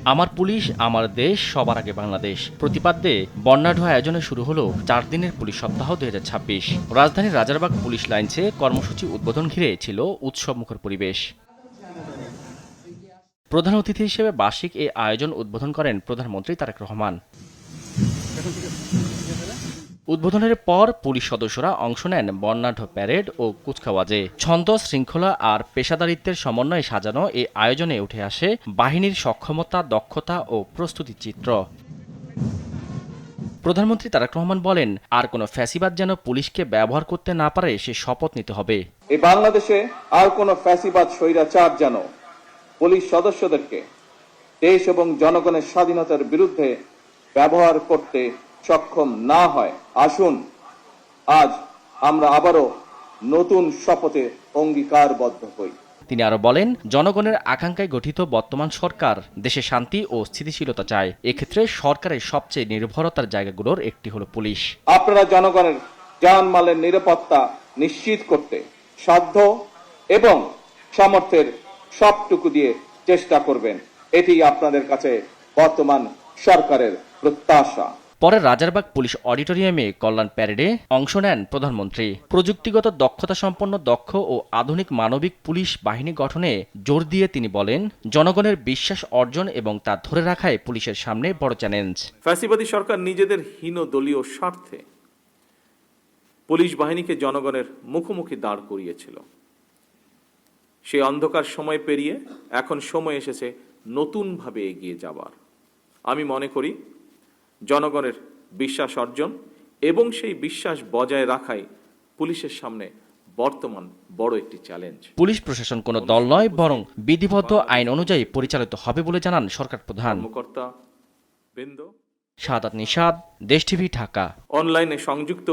আমার পুলিশ আমার দেশ সবার আগে বাংলাদেশ প্রতিপাদ্যে বর্ণাঢ্য আয়োজনে শুরু হলো 4 দিনের পুলিশ সপ্তাহ 2026। রাজধানীর রাজারবাগ পুলিশ লাইনসে কর্মসূচি উদ্বোধন ঘিরে ছিল উৎসবমুখর পরিবেশ। প্রধান অতিথি হিসেবে বার্ষিক এই আয়োজন উদ্বোধন করেন প্রধানমন্ত্রী তারেক রহমান। উদ্বোধনের পর পুলিশ সদস্যরা অংশ নেন বর্ণাঢ্য প্যারেড ও কুচকাওয়াজে। ছন্দ, শৃঙ্খলা আর পেশাদারিত্বের সমন্বয়ে সাজানো এই আয়োজনে উঠে আসে বাহিনীর সক্ষমতা, দক্ষতা ও প্রস্তুতির চিত্র। প্রধানমন্ত্রী তারেক রহমান বলেন, আর কোনো ফ্যাসিবাদ যেন পুলিশকে ব্যবহার করতে না পারে সে শপথ নিতে হবে। এই বাংলাদেশে আর কোনো ফ্যাসিবাদ স্বৈরাচার যেন পুলিশ সদস্যদেরকে দেশ এবং জনগণের স্বাধীনতার বিরুদ্ধে ব্যবহার করতে সক্ষম না হয়। আসুন আজ আমরা আবারও নতুন শপথে অঙ্গীকারবদ্ধ হই। তিনি আরো বলেন, জনগণের আকাঙ্ক্ষায় গঠিত বর্তমান সরকার দেশে শান্তি ও স্থিতিশীলতা চায়। এক্ষেত্রে সরকারের সবচেয়ে নির্ভরতার জায়গাগুলোর একটি হলো পুলিশ। আপনারা জনগণের জানমালের নিরাপত্তা নিশ্চিত করতে সাধ্য এবং সামর্থ্যের সবটুকু দিয়ে চেষ্টা করবেন। এটি আপনাদের কাছে বর্তমান সরকারের প্রত্যাশা। পরে রাজারবাগ পুলিশ অডিটোরিয়ামে কল্যাণ প্যারেডে অংশ নেন প্রধানমন্ত্রী। প্রযুক্তিগত দক্ষতা সম্পন্ন দক্ষ ও আধুনিক মানবিক পুলিশ বাহিনী গঠনে জোর দিয়ে তিনি বলেন, জনগণের বিশ্বাস অর্জন এবং তা ধরে রাখাই পুলিশের সামনে বড় চ্যালেঞ্জ। ফ্যাসিবাদী সরকার নিজেদের হীন দলীয় স্বার্থে পুলিশ বাহিনীকে জনগণের মুখোমুখি দাঁড় করিয়েছিল। সেই অন্ধকার সময় পেরিয়ে এখন সময় এসেছে নতুনভাবে এগিয়ে যাবার। আমি মনে করি জনগণের বিশ্বাস অর্জন এবং সেই বিশ্বাস বজায় রাখাই পুলিশের সামনে বর্তমান বড় একটি চ্যালেঞ্জ। পুলিশ প্রশাসন কোনো দল নয়, বরং বিধিবদ্ধ আইন অনুযায়ী পরিচালিত হবে বলে জানান সরকার প্রধান। কর্মকর্তা বৃন্দ, শাহাদাত নিশাদ, দেশ টিভি, ঢাকা। অনলাইনে সংযুক্ত